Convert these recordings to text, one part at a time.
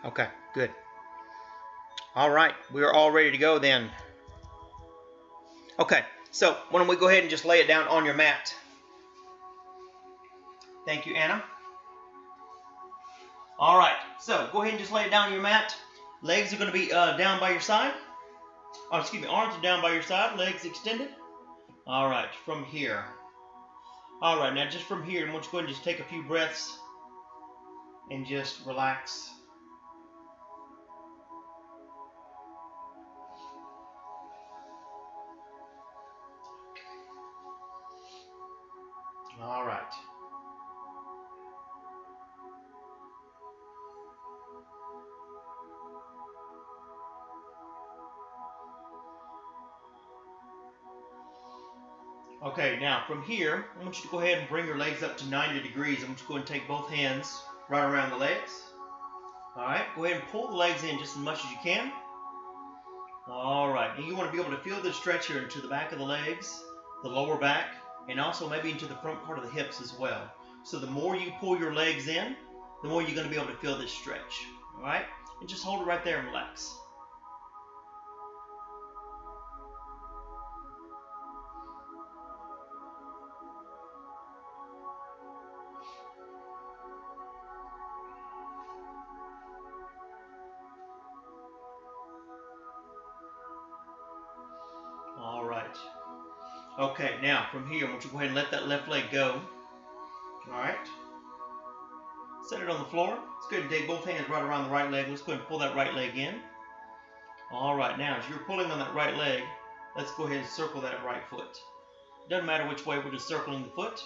Okay, good. All right, we're all ready to go then. Okay, so why don't we go ahead and just lay it down on your mat. Thank you, Anna. All right, so go ahead and just lay it down on your mat. Legs are going to be down by your side. Oh, excuse me, arms are down by your side, legs extended. All right, from here. All right, now just from here, I want you to go ahead and just take a few breaths and just relax. All right. Okay, now from here, I want you to go ahead and bring your legs up to 90 degrees. I want you to go ahead and take both hands right around the legs. All right, go ahead and pull the legs in just as much as you can. All right, and you want to be able to feel this stretch here into the back of the legs, the lower back, and also maybe into the front part of the hips as well. So the more you pull your legs in, the more you're going to be able to feel this stretch. All right, and just hold it right there and relax. All right. Okay, now from here, I want you to go ahead and let that left leg go. All right. Set it on the floor. Let's go ahead and take both hands right around the right leg. Let's go ahead and pull that right leg in. All right, now as you're pulling on that right leg, let's go ahead and circle that right foot. Doesn't matter which way, we're just circling the foot.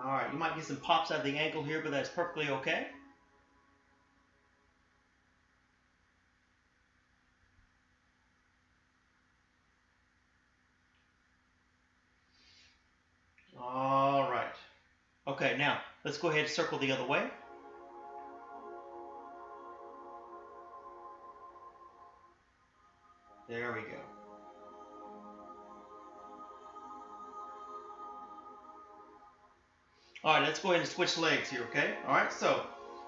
All right, you might get some pops out of the ankle here, but that's perfectly okay. All right. Okay, now let's go ahead and circle the other way. There we go. All right, let's go ahead and switch legs here, okay? All right, so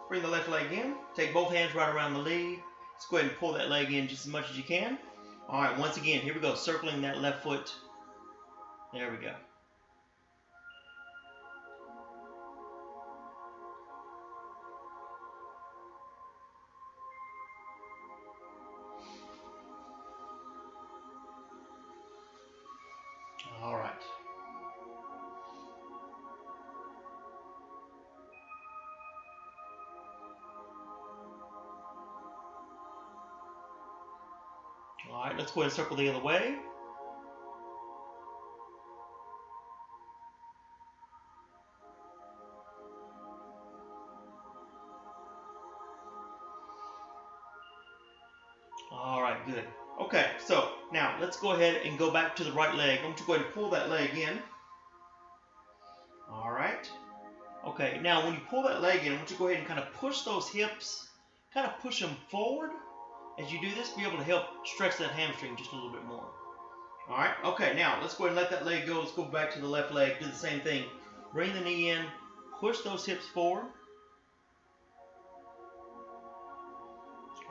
bring the left leg in. Take both hands right around the leg. Let's go ahead and pull that leg in just as much as you can. All right, once again, here we go, circling that left foot. There we go. All right. All right, let's go ahead and circle the other way. All right, good. Okay, so now let's go ahead and go back to the right leg. I want you to go ahead and pull that leg in. All right. Okay, now when you pull that leg in, I want you to go ahead and kind of push those hips, kind of push them forward. As you do this, be able to help stretch that hamstring just a little bit more. All right, okay, now let's go ahead and let that leg go. Let's go back to the left leg, do the same thing. Bring the knee in, push those hips forward.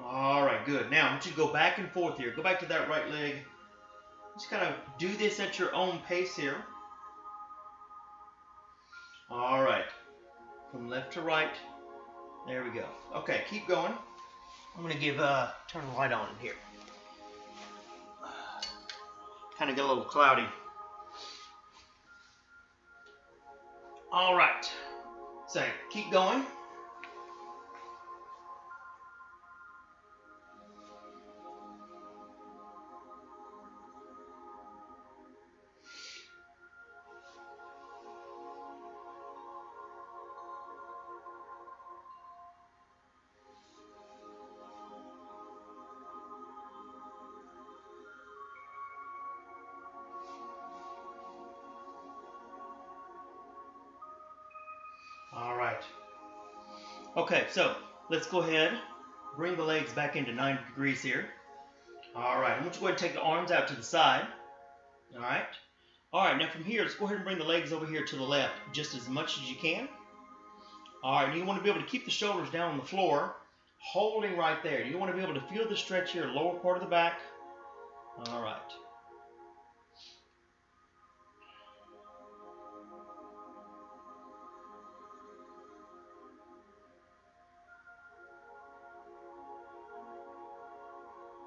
All right, good. Now I want you to go back and forth here. Go back to that right leg. Just kind of do this at your own pace here. All right, from left to right. There we go. Okay, keep going. I'm going to turn the light on here. Kind of get a little cloudy. All right, so keep going. All right. Okay, so let's go ahead, bring the legs back into 90 degrees here. All right, I want you to go ahead and take the arms out to the side. All right. All right, now from here, let's go ahead and bring the legs over here to the left just as much as you can. All right, and you want to be able to keep the shoulders down on the floor. holding right there. You want to be able to feel the stretch here, lower part of the back. All right.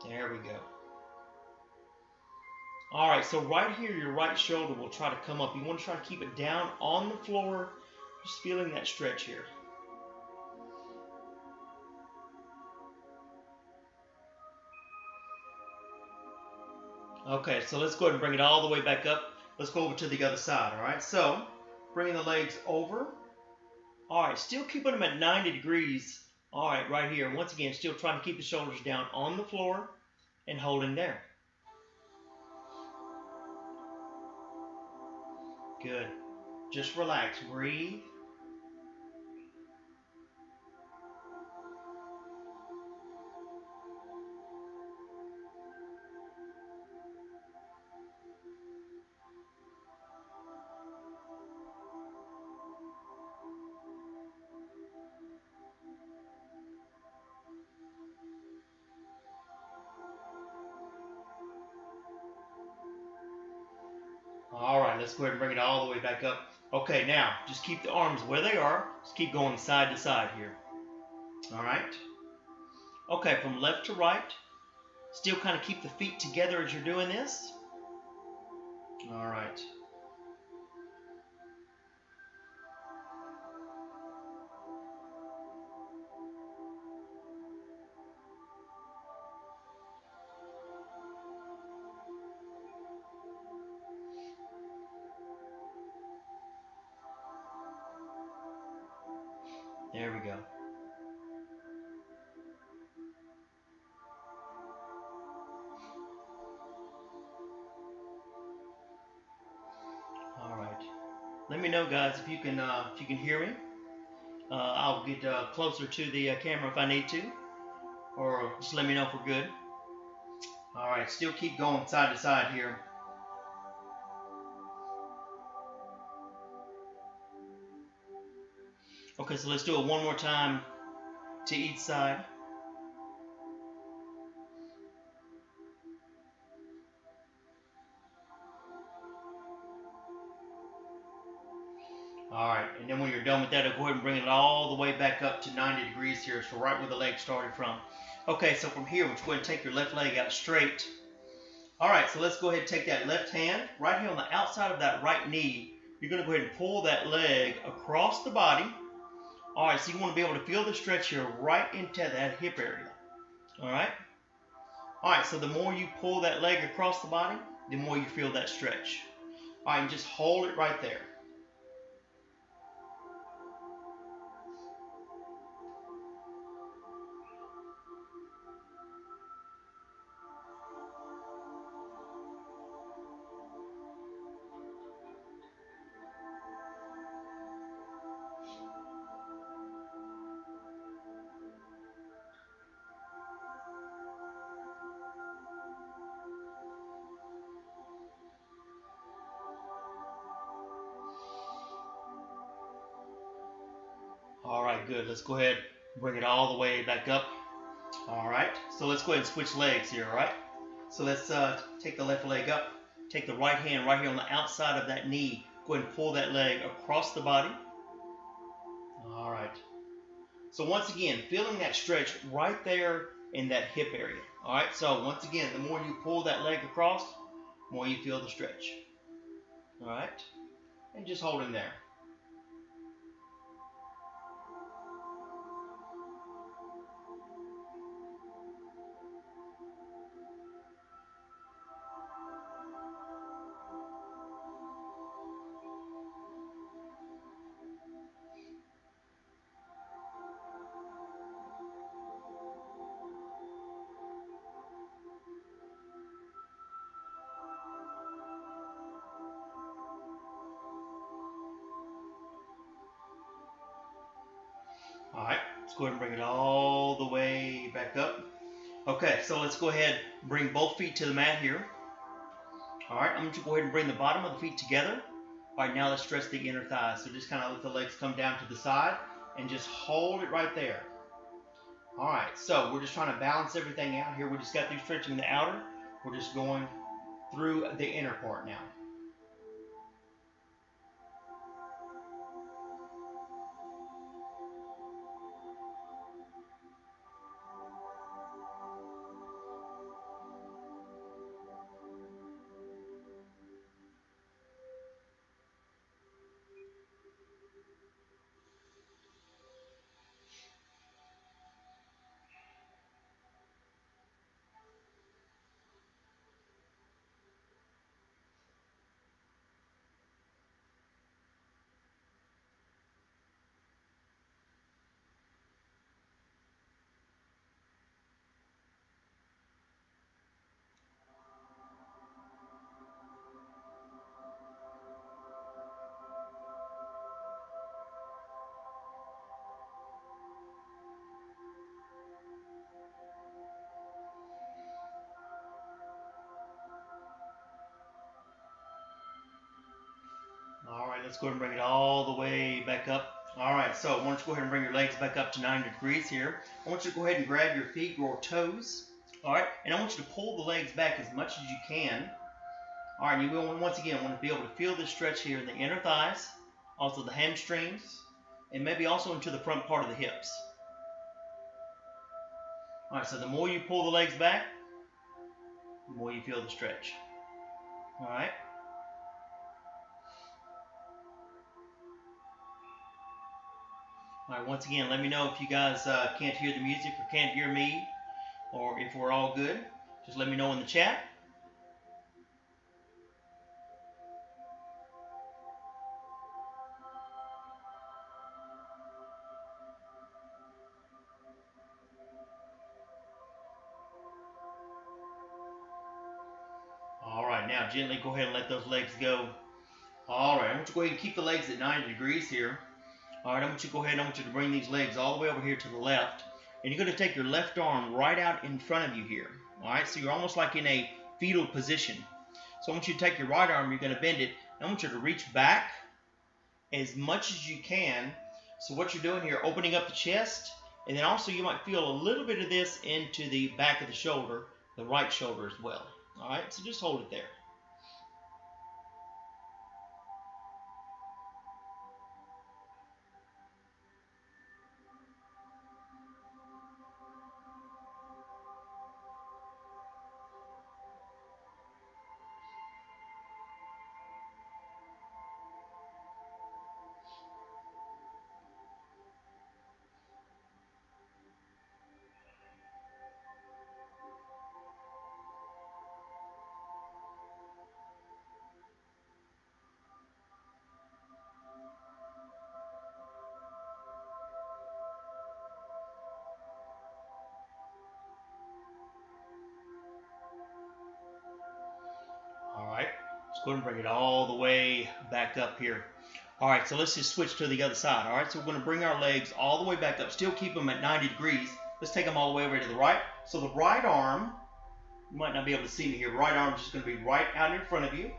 There we go. All right, so right here, your right shoulder will try to come up. You want to try to keep it down on the floor, just feeling that stretch here. Okay, so let's go ahead and bring it all the way back up. Let's go over to the other side, all right? So, bringing the legs over. All right, still keeping them at 90 degrees. All right, right here. Once again, still trying to keep the shoulders down on the floor and holding there. Good. Just relax, breathe. All right, let's go ahead and bring it all the way back up. Okay, now, just keep the arms where they are. Just keep going side to side here. All right. Okay, from left to right. Still kind of keep the feet together as you're doing this. All right. There we go. All right. Let me know, guys, if you can hear me. I'll get closer to the camera if I need to, or just let me know if we're good. All right. Still keep going side to side here. Okay, so let's do it one more time to each side. All right, and then when you're done with that, I'll go ahead and bring it all the way back up to 90 degrees here, so right where the leg started from. Okay, so from here, we'll go ahead and take your left leg out straight. All right, so let's go ahead and take that left hand right here on the outside of that right knee. You're going to go ahead and pull that leg across the body. All right, so you want to be able to feel the stretch here right into that hip area. All right? All right, so the more you pull that leg across the body, the more you feel that stretch. All right, and just hold it right there. All right, good. Let's go ahead and bring it all the way back up. All right, so let's go ahead and switch legs here, all right? So let's take the left leg up. Take the right hand right here on the outside of that knee. Go ahead and pull that leg across the body. All right. So once again, feeling that stretch right there in that hip area. All right, so once again, the more you pull that leg across, the more you feel the stretch. All right, and just hold in there. All right, let's go ahead and bring it all the way back up. Okay, so let's go ahead and bring both feet to the mat here. All right, I'm going to go ahead and bring the bottom of the feet together. All right, now let's stretch the inner thighs. So just kind of let the legs come down to the side and just hold it right there. Alright, so we're just trying to balance everything out here. We just got through stretching the outer. We're just going through the inner part now. Alright, let's go ahead and bring it all the way back up. Alright, so I want you to go ahead and bring your legs back up to 90 degrees here. I want you to go ahead and grab your feet or toes. Alright, and I want you to pull the legs back as much as you can. Alright, you will, once again, want to be able to feel this stretch here in the inner thighs, also the hamstrings, and maybe also into the front part of the hips. Alright, so the more you pull the legs back, the more you feel the stretch. Alright. Alright, once again, let me know if you guys can't hear the music or can't hear me, or if we're all good. Just let me know in the chat. Alright, now gently go ahead and let those legs go. Alright, I want you to go ahead and keep the legs at 90 degrees here. Alright, I want you to go ahead and I want you to bring these legs all the way over here to the left. And you're going to take your left arm right out in front of you here. Alright, so you're almost like in a fetal position. So I want you to take your right arm, you're going to bend it. I want you to reach back as much as you can. So what you're doing here, opening up the chest. And then also you might feel a little bit of this into the back of the shoulder, the right shoulder as well. Alright, so just hold it there. Alright, let's go ahead and bring it all the way back up here. Alright, so let's just switch to the other side. Alright, so we're going to bring our legs all the way back up. Still keep them at 90 degrees. Let's take them all the way over to the right. So the right arm, you might not be able to see me here. Right arm is just going to be right out in front of you.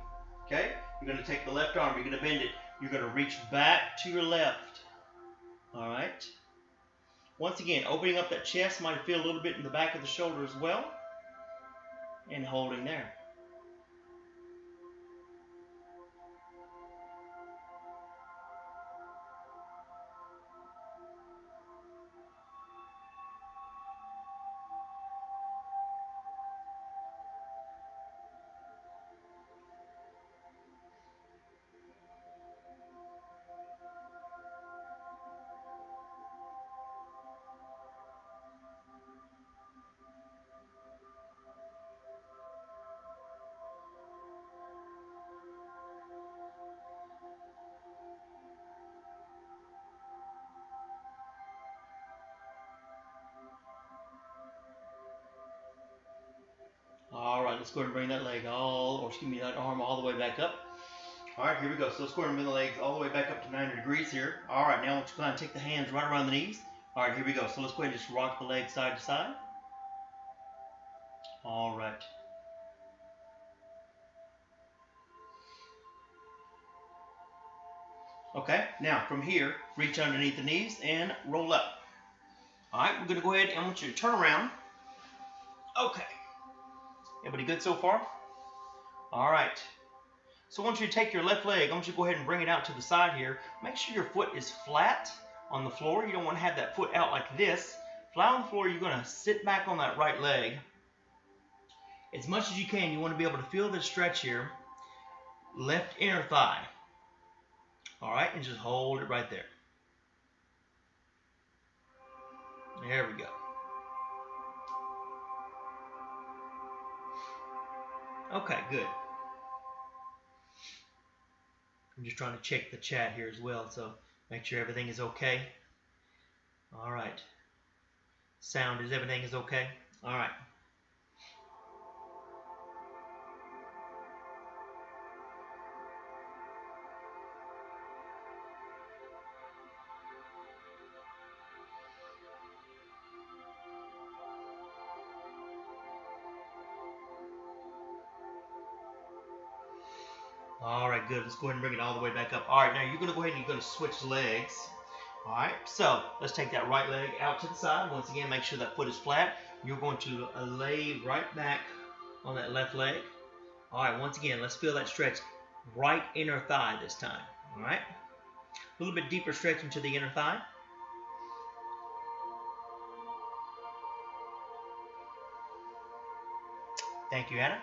Okay? You're going to take the left arm. You're going to bend it. You're going to reach back to your left. Alright? Once again, opening up that chest. Might feel a little bit in the back of the shoulder as well. And holding there. Alright, let's go ahead and bring that leg that arm all the way back up. Alright, here we go. So let's go ahead and bring the legs all the way back up to 90 degrees here. Alright, now let's go ahead and take the hands right around the knees. Alright, here we go. So let's go ahead and just rock the legs side to side. Alright. Okay, now from here, reach underneath the knees and roll up. All right, we're going to go ahead and I want you to turn around. Okay. Everybody good so far? All right. So I want you to take your left leg. I want you to go ahead and bring it out to the side here. Make sure your foot is flat on the floor. You don't want to have that foot out like this. Flat on the floor, you're going to sit back on that right leg. As much as you can, you want to be able to feel this stretch here. Left inner thigh. All right, and just hold it right there. There we go. Okay, good. I'm just trying to check the chat here as well, so make sure everything is okay. All right. Sound, is everything is okay? All right. All right, good. Let's go ahead and bring it all the way back up. All right, now you're going to go ahead and you're going to switch legs. All right, so let's take that right leg out to the side. Once again, make sure that foot is flat. You're going to lay right back on that left leg. All right, once again, let's feel that stretch. Right inner thigh this time. All right, a little bit deeper stretch into the inner thigh. Thank you, Anna.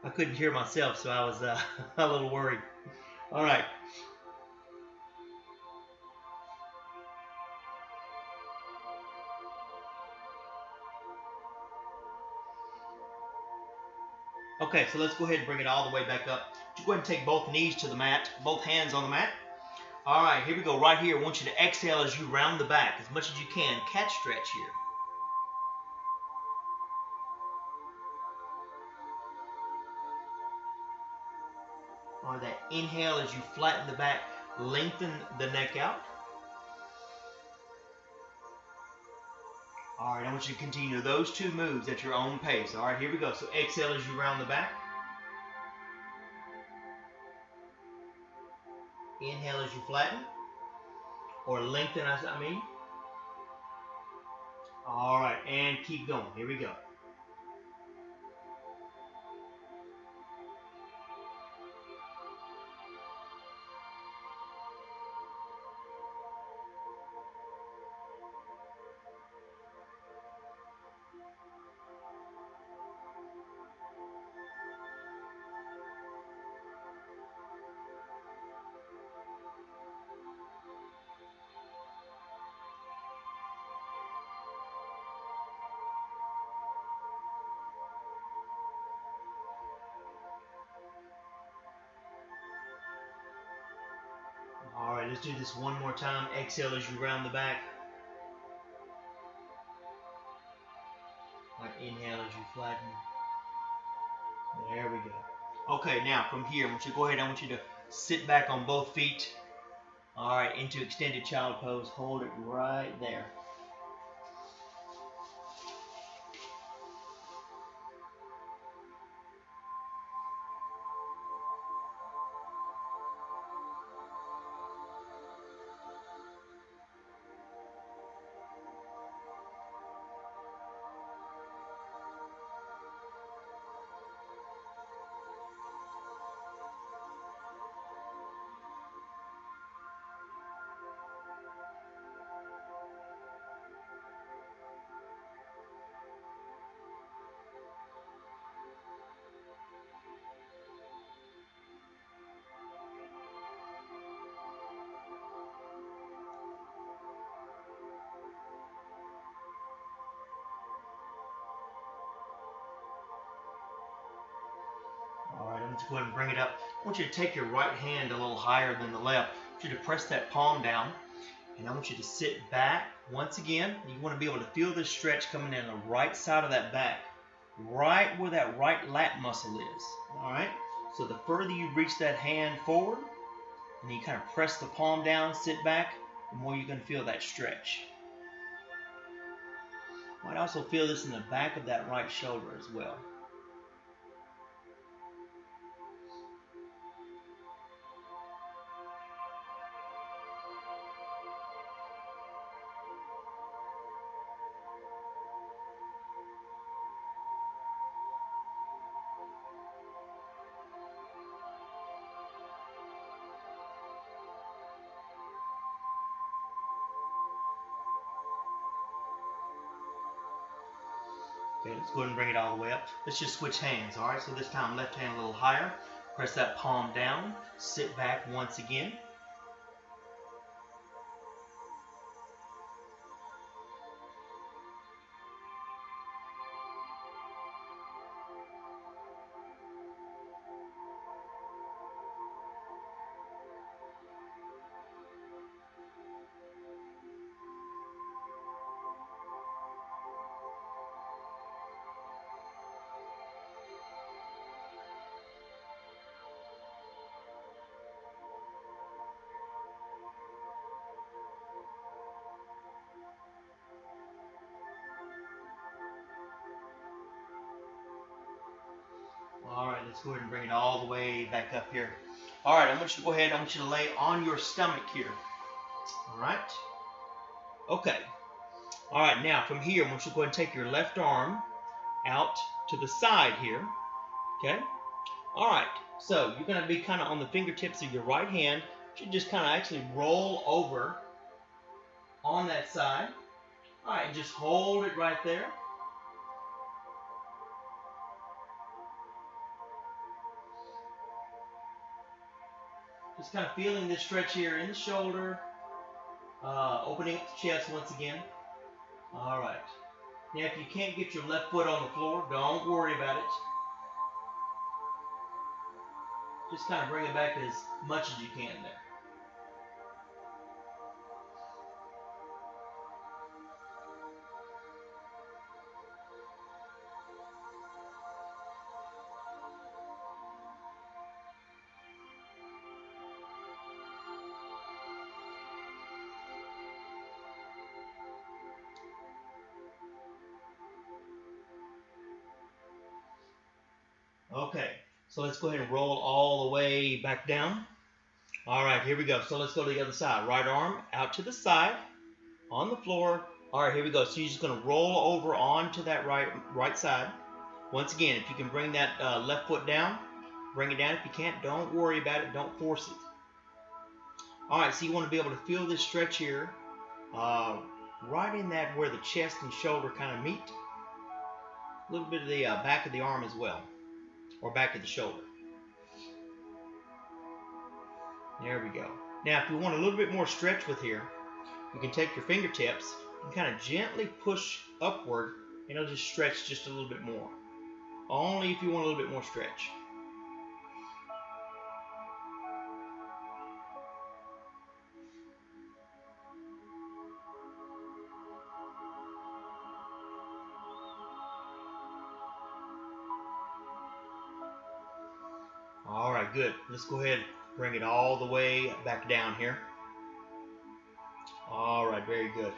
I couldn't hear myself, so I was a little worried. All right. Okay, so let's go ahead and bring it all the way back up. Go ahead and take both knees to the mat, both hands on the mat. All right, here we go. Right here, I want you to exhale as you round the back as much as you can. Cat stretch here. Or that inhale as you flatten the back, lengthen the neck out. All right, I want you to continue those two moves at your own pace. All right, here we go. So exhale as you round the back. Inhale as you flatten. Or lengthen, I mean. All right, and keep going. Here we go. All right, let's do this one more time. Exhale as you round the back. All right, inhale as you flatten. There we go. Okay, now from here, I want you to go ahead. I want you to sit back on both feet. All right, into extended child pose. Hold it right there. All right, let's go ahead and bring it up. I want you to take your right hand a little higher than the left. I want you to press that palm down, and I want you to sit back. Once again, you want to be able to feel this stretch coming in the right side of that back, right where that right lat muscle is. All right, so the further you reach that hand forward, and you kind of press the palm down, sit back, the more you're going to feel that stretch. You might also feel this in the back of that right shoulder as well. Okay, let's go ahead and bring it all the way up. Let's just switch hands, all right? So this time left hand a little higher. Press that palm down. Sit back once again. All right, let's go ahead and bring it all the way back up here. All right, I want you to go ahead. I want you to lay on your stomach here. All right. Okay. All right, now from here, I want you to go ahead and take your left arm out to the side here. Okay. All right. So you're going to be kind of on the fingertips of your right hand. You should just kind of actually roll over on that side. All right, just hold it right there. Just kind of feeling this stretch here in the shoulder, opening up the chest once again. All right. Now, if you can't get your left foot on the floor, don't worry about it. Just kind of bring it back as much as you can there. Okay, so let's go ahead and roll all the way back down. All right, here we go. So let's go to the other side. Right arm out to the side on the floor. All right, here we go. So you're just going to roll over onto that right side. Once again, if you can bring that left foot down, bring it down. If you can't, don't worry about it. Don't force it. All right, so you want to be able to feel this stretch here, right in that where the chest and shoulder kind of meet. A little bit of the back of the arm as well, or back of the shoulder. There we go. Now, if you want a little bit more stretch with here, you can take your fingertips and kind of gently push upward, and it'll just stretch just a little bit more. Only if you want a little bit more stretch. All right, good. Let's go ahead and bring it all the way back down here. All right, very good.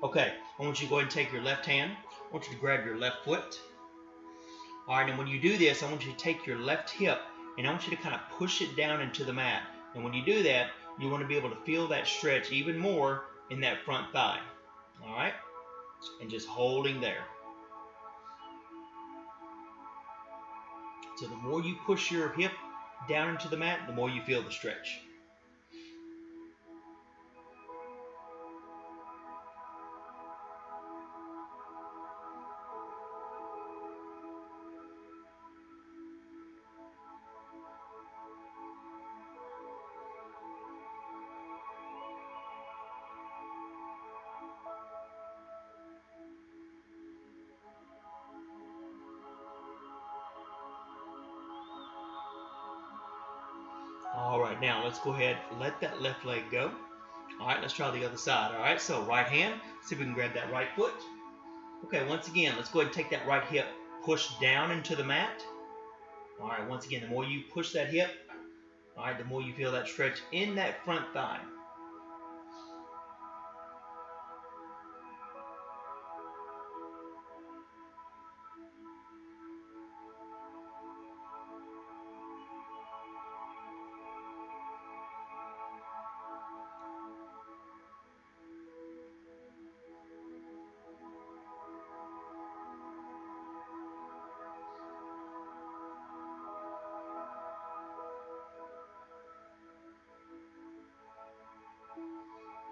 Okay, I want you to go ahead and take your left hand. I want you to grab your left foot. All right, and when you do this, I want you to take your left hip, and I want you to kind of push it down into the mat. And when you do that, you want to be able to feel that stretch even more in that front thigh. All right, and just holding there. So the more you push your hip down into the mat, the more you feel the stretch. All right, now let's go ahead and let that left leg go. All right, let's try the other side. All right, so right hand, see if we can grab that right foot. Okay, once again, let's go ahead and take that right hip, push down into the mat. All right, once again, the more you push that hip, all right, the more you feel that stretch in that front thigh.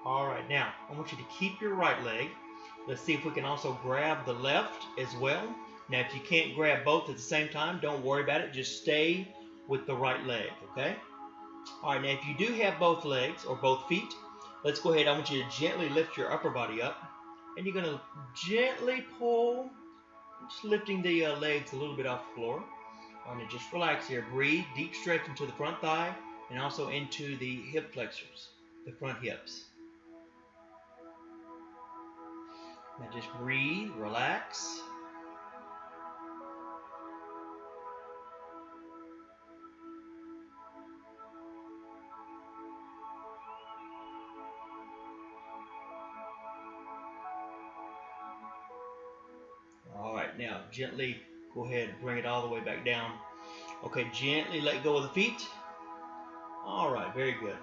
All right, now I want you to keep your right leg. Let's see if we can also grab the left as well. Now, if you can't grab both at the same time, don't worry about it. Just stay with the right leg, okay? All right, now if you do have both legs or both feet, let's go ahead. I want you to gently lift your upper body up, and you're going to gently pull, just lifting the legs a little bit off the floor. All right, now just relax here. Breathe, deep stretch into the front thigh and also into the hip flexors, the front hips. Now just breathe, relax. All right, now gently go ahead and bring it all the way back down. Okay, gently let go of the feet. All right, very good.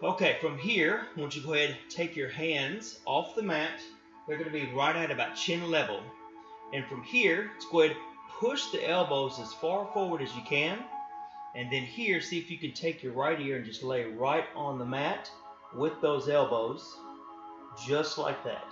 Okay, from here, I want you to go ahead and take your hands off the mat. They're going to be right at about chin level. And from here, let's go ahead and push the elbows as far forward as you can. And then here, see if you can take your right ear and just lay right on the mat with those elbows, just like that.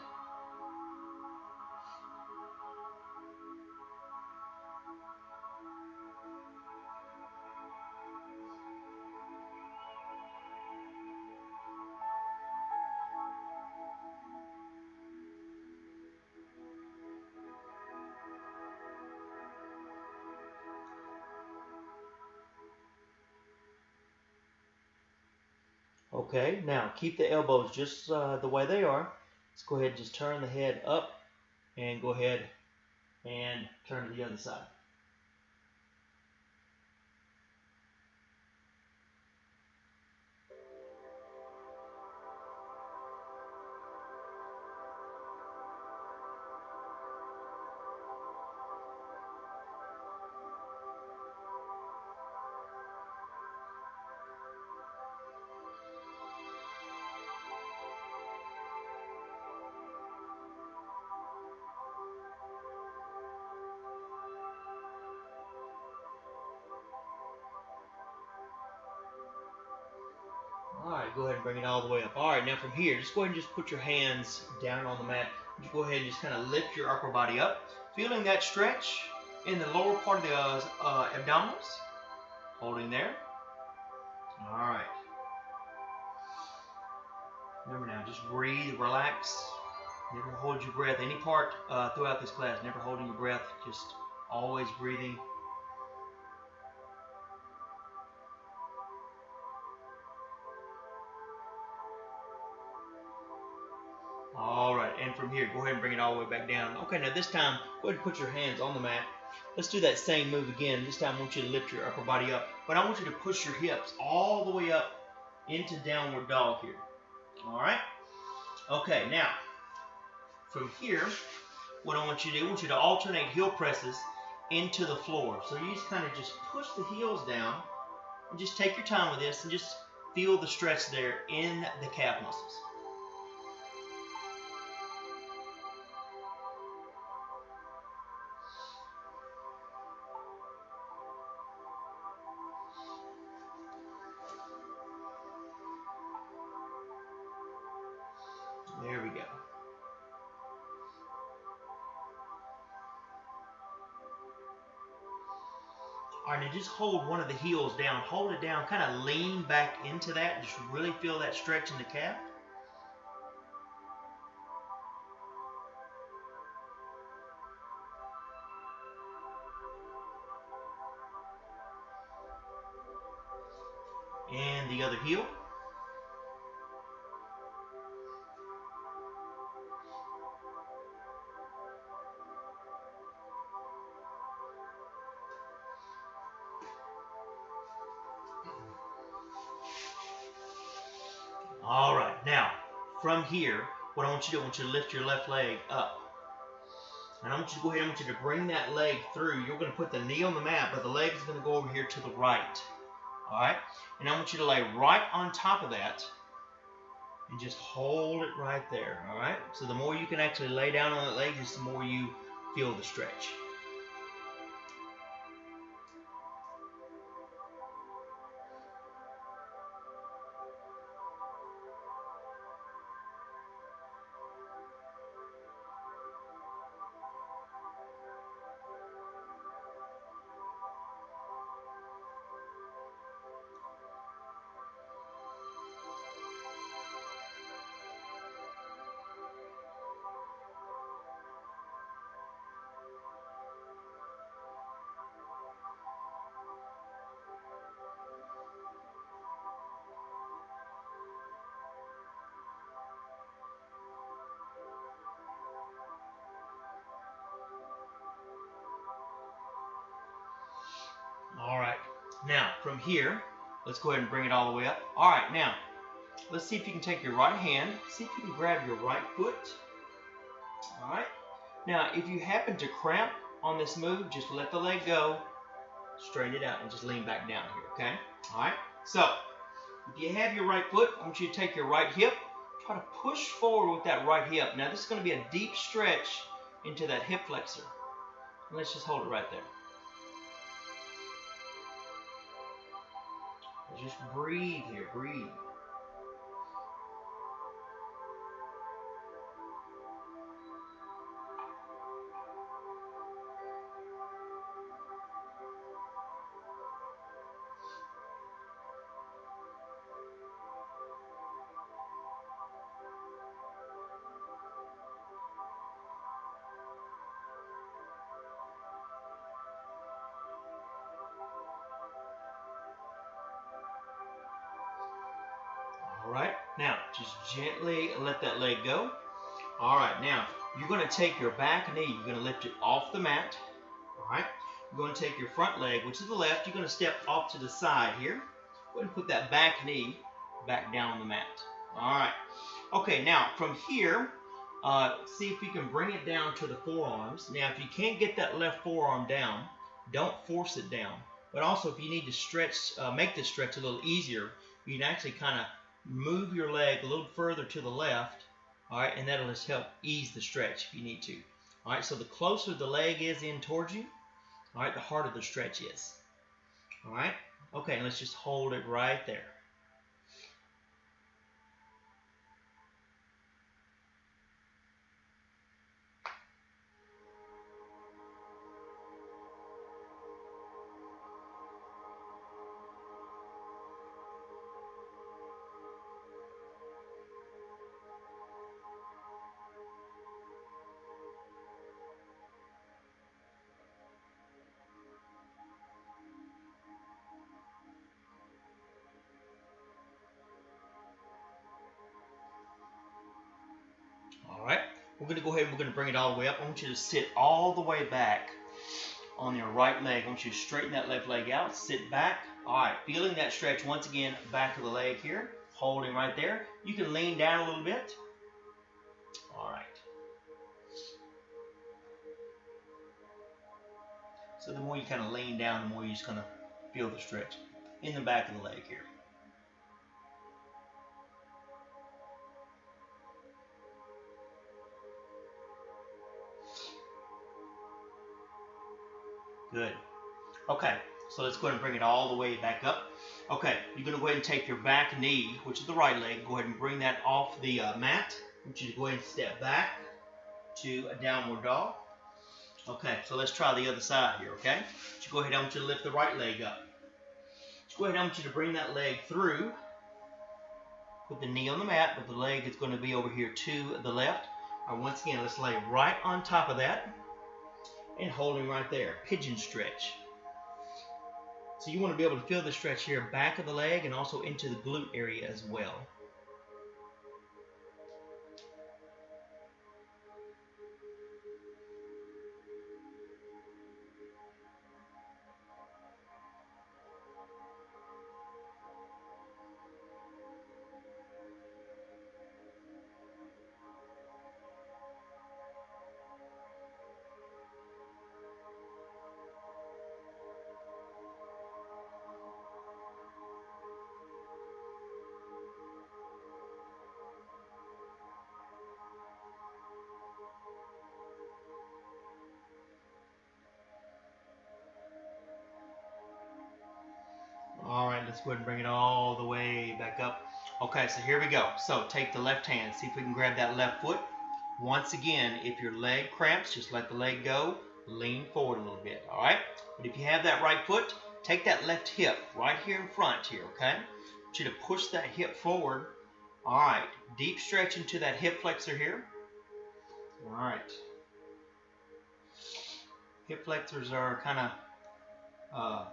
Okay, now keep the elbows just the way they are. Let's go ahead and just turn the head up and go ahead and turn to the other side. All right, go ahead and bring it all the way up. All right, now from here, just go ahead and just put your hands down on the mat. Just go ahead and just kind of lift your upper body up. Feeling that stretch in the lower part of the abdominals. Holding there. All right. Remember now, just breathe, relax. Never hold your breath. Any part throughout this class, never holding your breath. Just always breathing. All right, and from here, go ahead and bring it all the way back down. Okay, now this time, go ahead and put your hands on the mat. Let's do that same move again. This time, I want you to lift your upper body up, but I want you to push your hips all the way up into downward dog here. All right? Okay, now, from here, what I want you to do, I want you to alternate heel presses into the floor. So you just kind of just push the heels down, and just take your time with this, and just feel the stretch there in the calf muscles. There we go. All right, now just hold one of the heels down. Hold it down. Kind of lean back into that. Just really feel that stretch in the calf. And the other heel. All right, now from here, what I want you to do, I want you to lift your left leg up. And I want you to go ahead, I want you to bring that leg through. You're going to put the knee on the mat, but the leg is going to go over here to the right. All right, and I want you to lay right on top of that and just hold it right there. All right, so the more you can actually lay down on that leg, just the more you feel the stretch. Now, from here, let's go ahead and bring it all the way up. All right, now, let's see if you can take your right hand, see if you can grab your right foot. All right. Now, if you happen to cramp on this move, just let the leg go, straighten it out, and just lean back down here, okay? All right. So, if you have your right foot, I want you to take your right hip, try to push forward with that right hip. Now, this is going to be a deep stretch into that hip flexor. And let's just hold it right there. Just breathe here, breathe. All right, now just gently let that leg go. All right, now you're going to take your back knee, you're going to lift it off the mat. All right, you're going to take your front leg, which is the left, you're going to step off to the side here. Go ahead and put that back knee back down on the mat. All right, okay, now from here, see if you can bring it down to the forearms. Now, if you can't get that left forearm down, don't force it down. But also, if you need to stretch, make this stretch a little easier, you can actually kind of move your leg a little further to the left, all right, and that'll just help ease the stretch if you need to. All right, so the closer the leg is in towards you, all right, the harder the stretch is. All right, okay, let's just hold it right there. All right, we're going to go ahead and we're going to bring it all the way up. I want you to sit all the way back on your right leg. I want you to straighten that left leg out, sit back. All right, feeling that stretch once again, back of the leg here, holding right there. You can lean down a little bit. All right. So the more you kind of lean down, the more you're just going to feel the stretch in the back of the leg here. Good. Okay, so let's go ahead and bring it all the way back up. Okay, you're going to go ahead and take your back knee, which is the right leg, go ahead and bring that off the mat. I want you to go ahead and step back to a downward dog. Okay, so let's try the other side here, okay? So go ahead, I want you to lift the right leg up. So go ahead, I want you to bring that leg through. Put the knee on the mat, but the leg is going to be over here to the left. All right, once again, let's lay right on top of that and holding right there. Pigeon stretch. So you want to be able to feel the stretch here, back of the leg and also into the glute area as well. All right, let's go ahead and bring it all the way back up. Okay, so here we go. So take the left hand, see if we can grab that left foot. Once again, if your leg cramps, just let the leg go, lean forward a little bit, all right? But if you have that right foot, take that left hip right here in front here, okay? I want you to push that hip forward. All right, deep stretch into that hip flexor here. All right. Hip flexors are kind of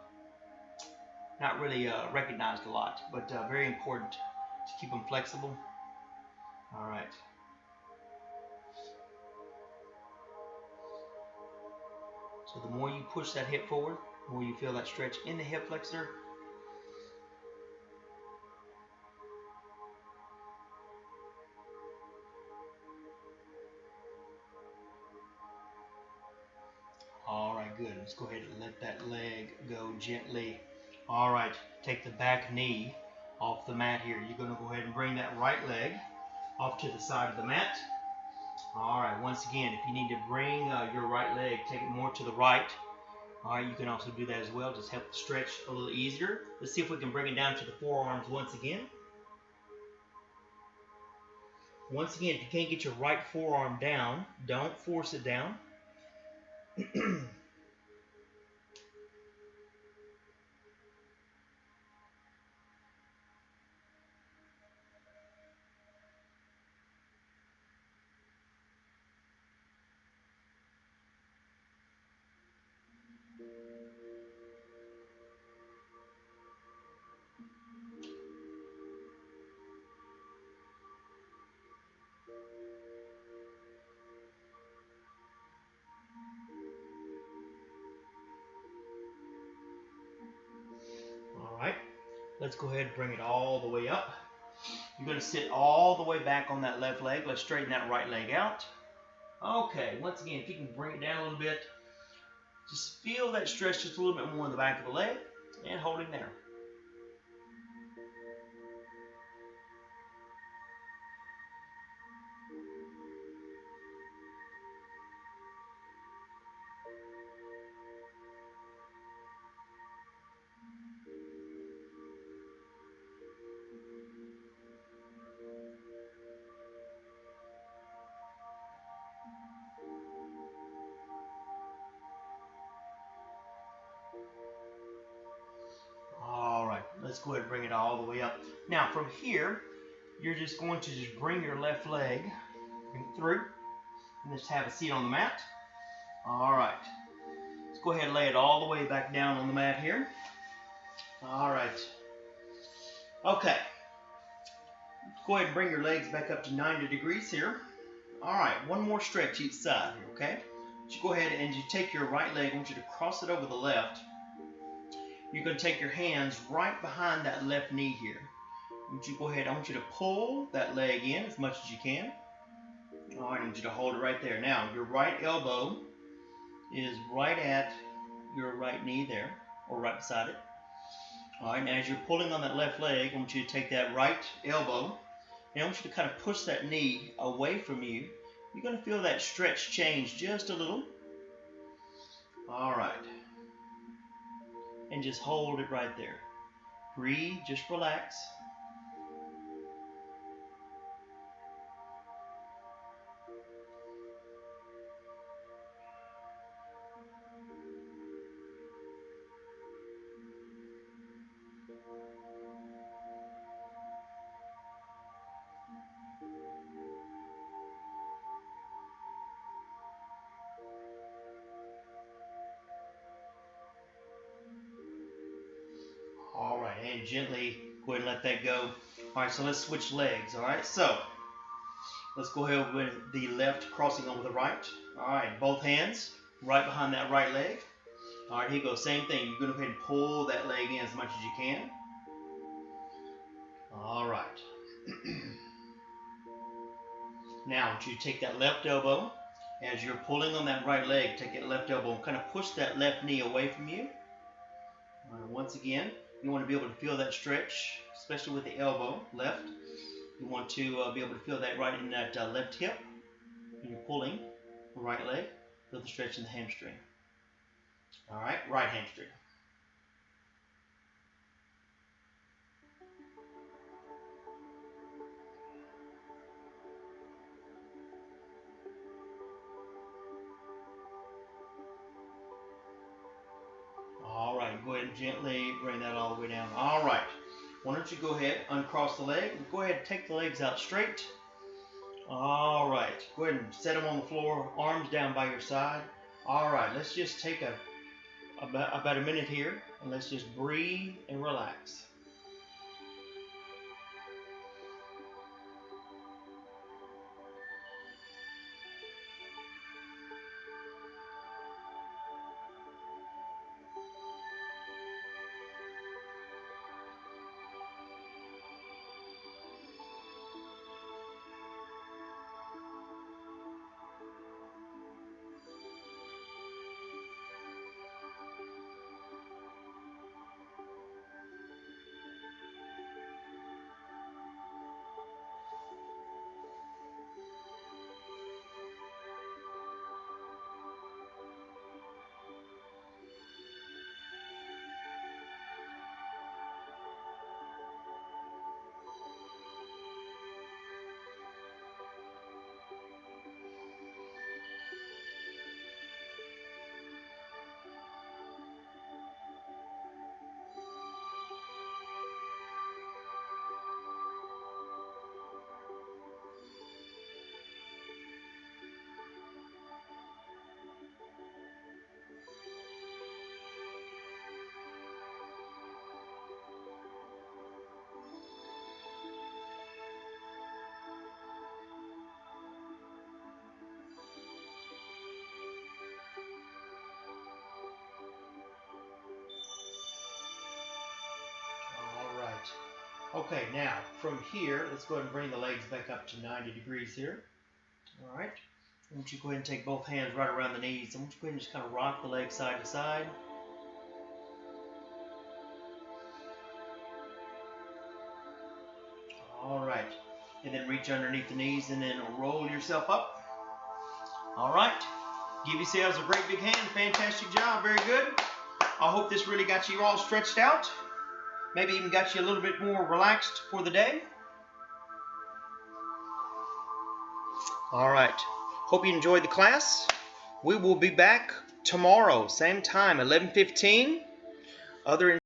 not really recognized a lot, but very important to keep them flexible. All right. So the more you push that hip forward, the more you feel that stretch in the hip flexor, right, good. Let's go ahead and let that leg go gently. All right, take the back knee off the mat here. You're going to go ahead and bring that right leg off to the side of the mat. All right, once again, if you need to bring your right leg, take it more to the right. All right, you can also do that as well. Just help the stretch a little easier. Let's see if we can bring it down to the forearms once again. Once again, if you can't get your right forearm down, don't force it down. All right, let's go ahead and bring it all the way up. You're going to sit all the way back on that left leg. Let's straighten that right leg out. Okay, once again, if you can bring it down a little bit, just feel that stretch just a little bit more in the back of the leg and hold it there. All right, let's go ahead and bring it all the way up. Now from here, you're just going to just bring your left leg through and just have a seat on the mat. All right, let's go ahead and lay it all the way back down on the mat here. All right. Okay. Go ahead and bring your legs back up to 90 degrees here. All right, one more stretch each side here, okay? So go ahead and you take your right leg, I want you to cross it over the left. You're going to take your hands right behind that left knee here. I want you to pull that leg in as much as you can. All right, I need you to hold it right there. Now, your right elbow is right at your right knee there, or right beside it. All right, and as you're pulling on that left leg, I want you to take that right elbow, and I want you to kind of push that knee away from you. You're going to feel that stretch change just a little. All right. And just hold it right there. Breathe, just relax. All right, and gently go ahead and let that go. All right, so let's switch legs. All right, so let's go ahead with the left crossing over the right. All right, both hands right behind that right leg. All right, here you go. Same thing. You're going to go ahead and pull that leg in as much as you can. All right. Now, I want you to take that left elbow. As you're pulling on that right leg, take that left elbow and kind of push that left knee away from you. All right, once again, you want to be able to feel that stretch, especially with the elbow left. You want to be able to feel that right in that left hip. When you're pulling the right leg, feel the stretch in the hamstring. All right, right hamstring. All right, go ahead and gently bring that all the way down. All right, why don't you go ahead, uncross the leg, and go ahead and take the legs out straight. All right, go ahead and set them on the floor, arms down by your side. All right, let's just take about a minute here, and let's just breathe and relax. Okay, now from here, let's go ahead and bring the legs back up to 90 degrees here. All right. I want you to go ahead and take both hands right around the knees. I want you to go ahead and just kind of rock the legs side to side. All right. And then reach underneath the knees and then roll yourself up. All right. Give yourselves a great big hand. Fantastic job. Very good. I hope this really got you all stretched out. Maybe even got you a little bit more relaxed for the day. All right. Hope you enjoyed the class. We will be back tomorrow, same time, 11:15. Other